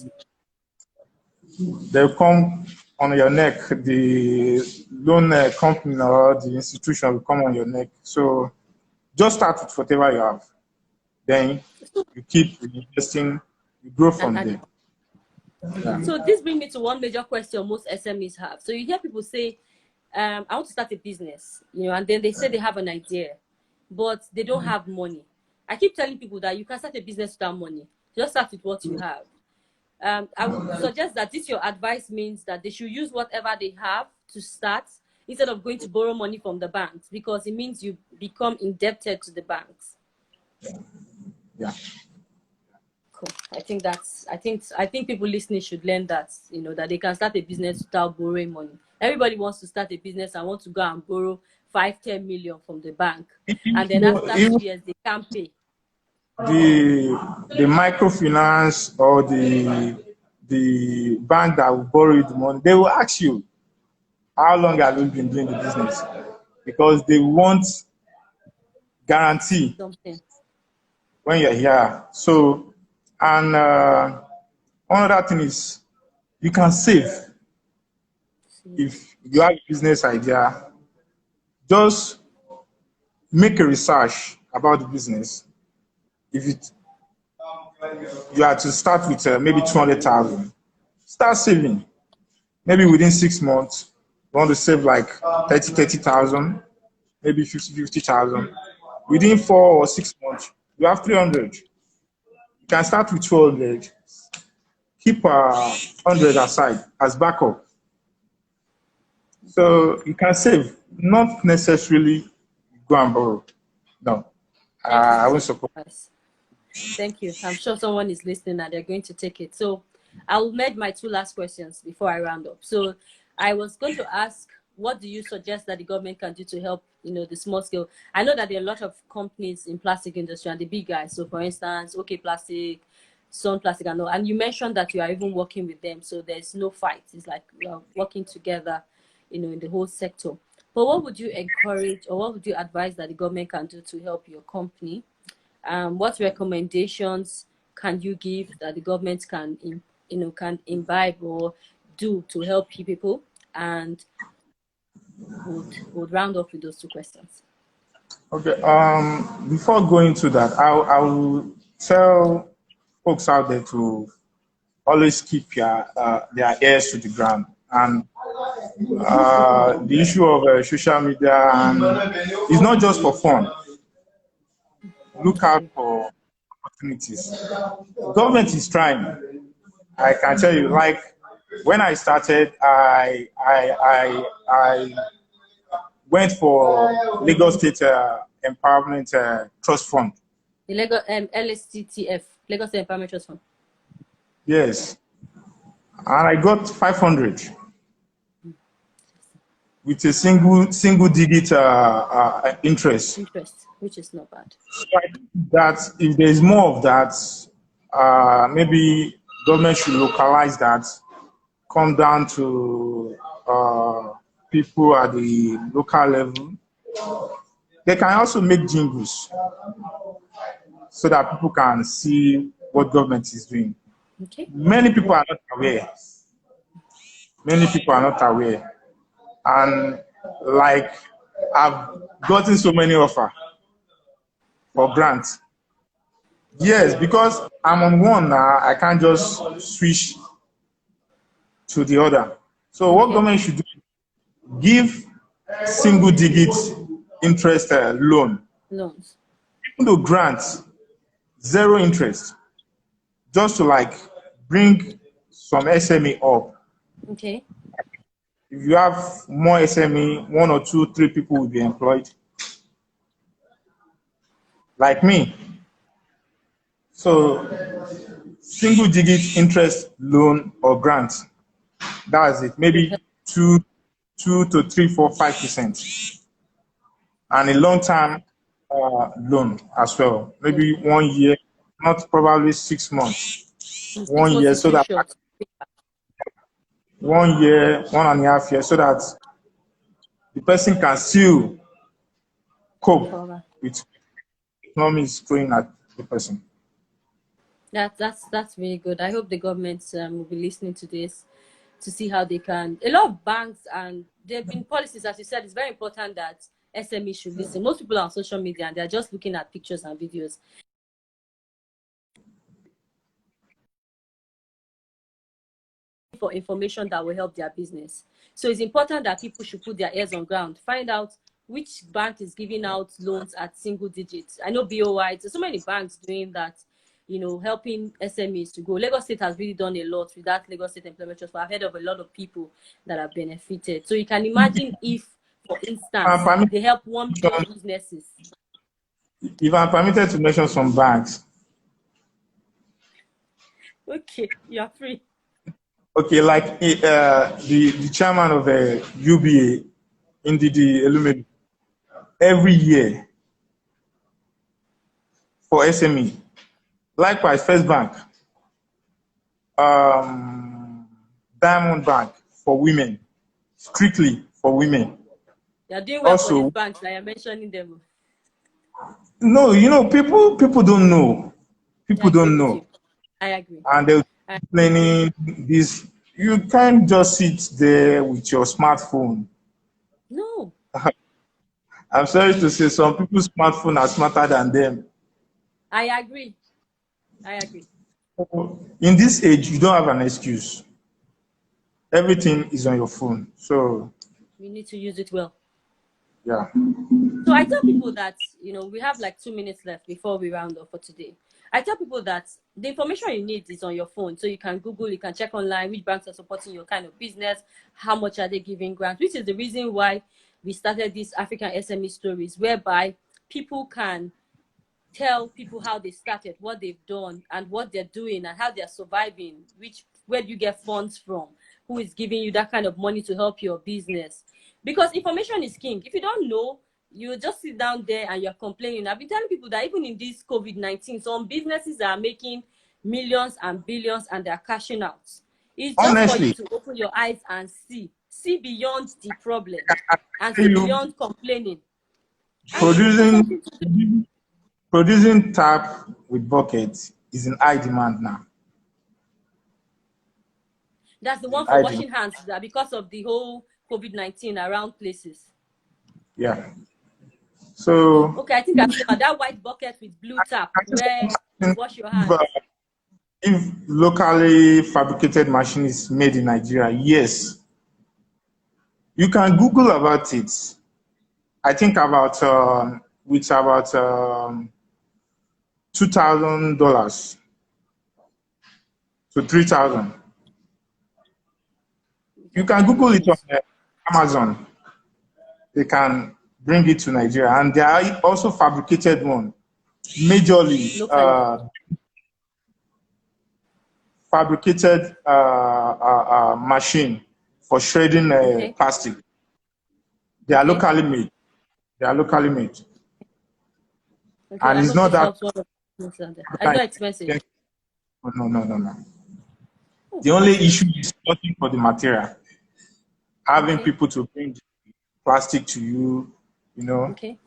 [SPEAKER 2] They'll come on your neck. The loan company or the institution will come on your neck. So just start with whatever you have. Then you keep investing, you grow from there.
[SPEAKER 1] Yeah. So this brings me to one major question most SMEs have. So you hear people say, I want to start a business, and then they say they have an idea, but they don't have money. I keep telling people that you can start a business without money. Just start with what you have. I would suggest that your advice means that they should use whatever they have to start instead of going to borrow money from the banks, because it means you become indebted to the banks.
[SPEAKER 2] Yeah.
[SPEAKER 1] Cool. I think people listening should learn that, that they can start a business without borrowing money. Everybody wants to start a business and want to go and borrow 5-10 million from the bank, and then after 2 years they can't pay.
[SPEAKER 2] The microfinance or the bank that will borrow you the money, they will ask you, how long have you been doing the business? Because they want guarantee.
[SPEAKER 1] Something.
[SPEAKER 2] when you're here. So, and one other thing is you can save if you have a business idea. Just make a research about the business. If it, you are to start with maybe 200,000, start saving. Maybe within 6 months, you want to save like 30,000, maybe 50,000. Within 4 or 6 months, you have 300. You can start with 200. Keep 100 aside as backup. So you can save, not necessarily go and borrow. No,
[SPEAKER 1] Thank you
[SPEAKER 2] I
[SPEAKER 1] for
[SPEAKER 2] won't
[SPEAKER 1] that
[SPEAKER 2] support.
[SPEAKER 1] advice. Thank you. I'm sure someone is listening and they're going to take it. So I'll make my two last questions before I round up. So I was going to ask, what do you suggest that the government can do to help, the small scale? I know that there are a lot of companies in plastic industry and the big guys. So for instance, OK Plastic, Sun Plastic and all. And you mentioned that you are even working with them. So there's no fight. It's like we are working together, in the whole sector. But what would you encourage or what would you advise that the government can do to help your company? What recommendations can you give that the government can can imbibe or do to help people? And would round off with those two questions.
[SPEAKER 2] Okay. Before going to that, I will tell folks out there to always keep their ears to the ground. And the issue of social media, and it's not just for fun. Look out
[SPEAKER 1] Okay.
[SPEAKER 2] for opportunities. Government is trying. I can tell you, like when I started, I went for Lagos State Empowerment Trust Fund.
[SPEAKER 1] The Lagos LSTTF, Lagos State Empowerment Trust Fund.
[SPEAKER 2] Yes, and I got 500 with a single digit interest.
[SPEAKER 1] Interest, which is not bad.
[SPEAKER 2] So I think that if there is more of that, maybe government should localize that, come down to people at the local level. They can also make jingles so that people can see what government is doing.
[SPEAKER 1] Okay.
[SPEAKER 2] Many people are not aware. Many people are not aware. And like I've gotten so many offers for grants. Yes, because I'm on one now, I can't just switch to the other. So what
[SPEAKER 1] Okay.
[SPEAKER 2] government should do, give single digit interest loan.
[SPEAKER 1] Loans.
[SPEAKER 2] Even though grants, zero interest, just to like bring some SME up.
[SPEAKER 1] Okay.
[SPEAKER 2] If you have more SME, 1 or 2, 3 people will be employed, like me. So single digit interest loan or grant, that's it.
[SPEAKER 1] Would help.
[SPEAKER 2] Maybe 2 to 3, 4, 5%, and a long term loan as well.
[SPEAKER 1] Yes.
[SPEAKER 2] Maybe 1 year, not probably 6 months.
[SPEAKER 1] 6 months
[SPEAKER 2] 1 year,
[SPEAKER 1] is
[SPEAKER 2] so
[SPEAKER 1] too
[SPEAKER 2] that
[SPEAKER 1] short.
[SPEAKER 2] 1 year, 1.5 years, so that the person can still cope
[SPEAKER 1] Recover.
[SPEAKER 2] with economies going at the person.
[SPEAKER 1] That's really good. I hope the government will be listening to this to see how they can. A lot of banks and there have been policies, as you said, it's very important that SME should listen. Most people are on social media and they're just looking at pictures and videos for information that will help their business. So it's important that people should put their ears on ground, find out which bank is giving out loans at single digits. I know BOI, there's so many banks doing that, helping SMEs to go. Lagos State has really done a lot with that Lagos State Employment Trust. I've heard of a lot of people that have benefited. So you can imagine if, for instance, they help 1 million businesses.
[SPEAKER 2] If I'm permitted to mention some banks,
[SPEAKER 1] Okay, you're free.
[SPEAKER 2] okay, like the chairman of the UBA, Ndidi Elumelu, every year for SME. Likewise, First Bank, Diamond Bank for women, strictly for women.
[SPEAKER 1] You're doing well for these
[SPEAKER 2] Also,
[SPEAKER 1] banks that you're mentioning them.
[SPEAKER 2] No, people don't know.
[SPEAKER 1] I
[SPEAKER 2] People
[SPEAKER 1] agree
[SPEAKER 2] don't
[SPEAKER 1] with
[SPEAKER 2] know.
[SPEAKER 1] you. I agree.
[SPEAKER 2] And they're
[SPEAKER 1] I,
[SPEAKER 2] complaining this. You can't just sit there with your smartphone.
[SPEAKER 1] no,
[SPEAKER 2] I'm sorry to say, some people's smartphone are smarter than them.
[SPEAKER 1] I agree. I agree.
[SPEAKER 2] In this age, you don't have an excuse. Everything is on your phone. So,
[SPEAKER 1] We need to use it well.
[SPEAKER 2] yeah.
[SPEAKER 1] So I tell people that, we have like 2 minutes left before we round up for today. I tell people that the information you need is on your phone. So you can Google, you can check online which banks are supporting your kind of business, how much are they giving grants, which is the reason why we started these African SME stories, whereby people can tell people how they started, what they've done, and what they're doing, and how they're surviving. Where do you get funds from? Who is giving you that kind of money to help your business? Because information is king. If you don't know, you just sit down there and you're complaining. I've been telling people that even in this COVID-19, some businesses are making millions and billions and they're cashing out. It's just for you
[SPEAKER 2] Honestly,
[SPEAKER 1] to open your eyes and see beyond the problem and see
[SPEAKER 2] you
[SPEAKER 1] beyond complaining. And it's
[SPEAKER 2] producing
[SPEAKER 1] something to do.
[SPEAKER 2] producing tap with buckets is in high demand now.
[SPEAKER 1] That's the
[SPEAKER 2] It's in
[SPEAKER 1] one for
[SPEAKER 2] high demand.
[SPEAKER 1] washing hands, that because of the whole COVID-19 around places.
[SPEAKER 2] Yeah. So,
[SPEAKER 1] Okay, I think I remember that white bucket with blue tap
[SPEAKER 2] I just
[SPEAKER 1] where you
[SPEAKER 2] think
[SPEAKER 1] wash your
[SPEAKER 2] if,
[SPEAKER 1] hands.
[SPEAKER 2] if locally fabricated machine is made in Nigeria, yes, you can Google about it. I think about with about $2,000 to 3,000.
[SPEAKER 1] You
[SPEAKER 2] You
[SPEAKER 1] can
[SPEAKER 2] can
[SPEAKER 1] find
[SPEAKER 2] Google it on
[SPEAKER 1] machines.
[SPEAKER 2] Amazon. They can bring it to Nigeria, and there are also fabricated one, majorly
[SPEAKER 1] Locally.
[SPEAKER 2] fabricated machine for shredding
[SPEAKER 1] Okay.
[SPEAKER 2] plastic. They are
[SPEAKER 1] Okay.
[SPEAKER 2] locally made. They are locally made,
[SPEAKER 1] Okay.
[SPEAKER 2] and
[SPEAKER 1] I
[SPEAKER 2] it's
[SPEAKER 1] hope
[SPEAKER 2] not
[SPEAKER 1] this
[SPEAKER 2] that
[SPEAKER 1] helps one of the businesses out there. It's not expensive.
[SPEAKER 2] expensive. No, no, no, no.
[SPEAKER 1] Oh,
[SPEAKER 2] The only
[SPEAKER 1] that's good.
[SPEAKER 2] issue is sorting for the material, having
[SPEAKER 1] Okay.
[SPEAKER 2] people to bring plastic to you. You know
[SPEAKER 1] Okay.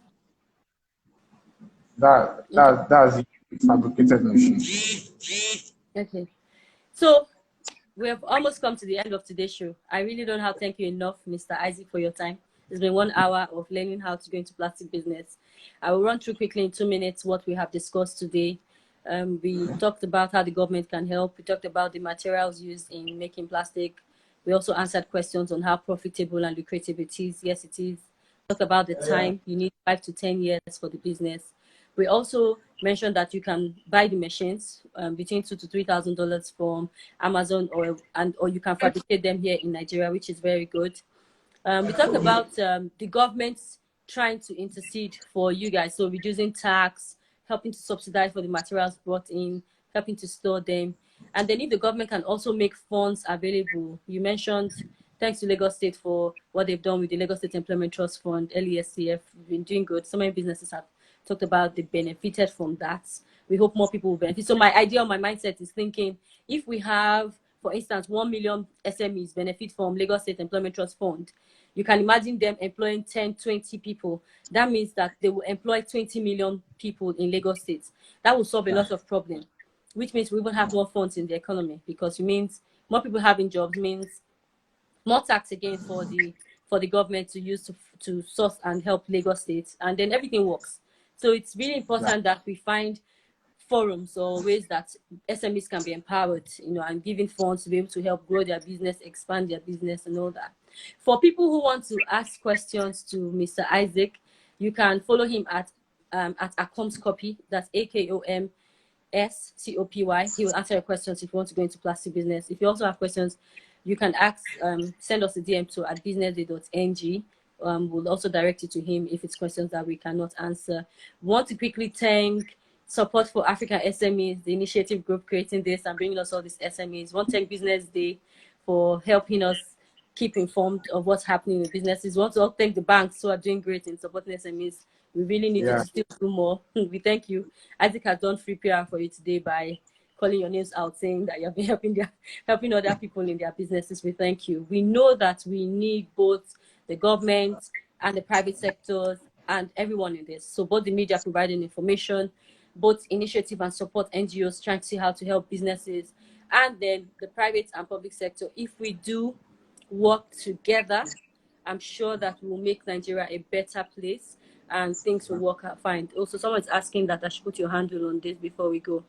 [SPEAKER 1] Okay.
[SPEAKER 2] that's the fabricated machine.
[SPEAKER 1] Okay. So we have almost come to the end of today's show. I really don't have to thank you enough, Mr. Isaac, for your time. It's been 1 hour of learning how to go into plastic business. I will run through quickly in 2 minutes what we have discussed today. We talked about how the government can help. We talked about the materials used in making plastic. We also answered questions on how profitable and lucrative it is. Yes, it is. Talked about the time. You need 5 to 10 years for the business. We also mentioned that you can buy the machines between $2,000 to $3,000 from Amazon, or you can fabricate them here in Nigeria, which is very good. We talked about the government trying to intercede for you guys, so reducing tax, helping to subsidize for the materials brought in, helping to store them. And then if the government can also make funds available, you mentioned thanks to Lagos State for what they've done with the Lagos State Employment Trust Fund, LESCF, we've been doing good. So many businesses have talked about they benefited from that. We hope more people will benefit. So my idea or my mindset is thinking, if we have, for instance, 1 million SMEs benefit from Lagos State Employment Trust Fund, you can imagine them employing 10, 20 people. That means that they will employ 20 million people in Lagos State. That will solve a lot of problems, which means we will have more funds in the economy, because it means more people having jobs means more tax again for the government to use to source and help Lagos State, and then everything works. So it's really
[SPEAKER 2] Yeah,
[SPEAKER 1] important that we find forums or ways that SMEs can be empowered, and given funds to be able to help grow their business, expand their business, and all that. For people who want to ask questions to Mr. Isaac, you can follow him at Akom's Copy. That's AKOMSCOPY. He will answer your questions if you want to go into plastic business. If you also have questions, you can send us a DM to at businessday.ng. We'll also direct you to him if it's questions that we cannot answer. We want to quickly thank Support for African SMEs, the initiative group creating this and bringing us all these SMEs. We want to thank Business Day for helping us keep informed of what's happening with businesses. We want to all thank the banks who are doing great in supporting SMEs. We really need you
[SPEAKER 2] yeah,
[SPEAKER 1] to still do more. We thank you. Isaac has done free PR for you today by calling your names out, saying that you've been helping other people in their businesses. We thank you. We know that we need both the government and the private sectors and everyone in this. So both the media providing information, both initiative and support NGOs trying to see how to help businesses, and then the private and public sector. If we do work together, I'm sure that we will make Nigeria a better place and things will work out fine. Also, someone's asking that I should put your handle on this before we go.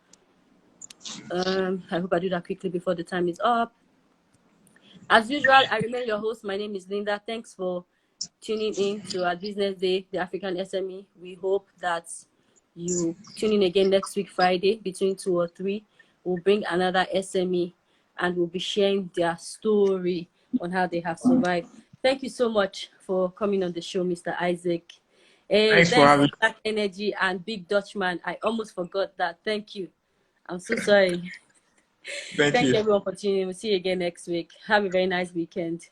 [SPEAKER 1] I hope I do that quickly before the time is up. As usual, I remain your host. My name is Linda. Thanks for tuning in to our Business Day, the African SME. We hope that you tune in again next week, Friday, between 2 or 3. We'll bring another SME and we'll be sharing their story on how they have survived. Thank you so much for coming on the show, Mr. Isaac. Hey,
[SPEAKER 2] Thanks for
[SPEAKER 1] thanks,
[SPEAKER 2] having
[SPEAKER 1] Black Energy and Big Dutchman. I almost forgot that. Thank you. I'm so sorry.
[SPEAKER 2] Thank
[SPEAKER 1] Thank
[SPEAKER 2] you.
[SPEAKER 1] you everyone for tuning in. We'll see you again next week. Have a very nice weekend.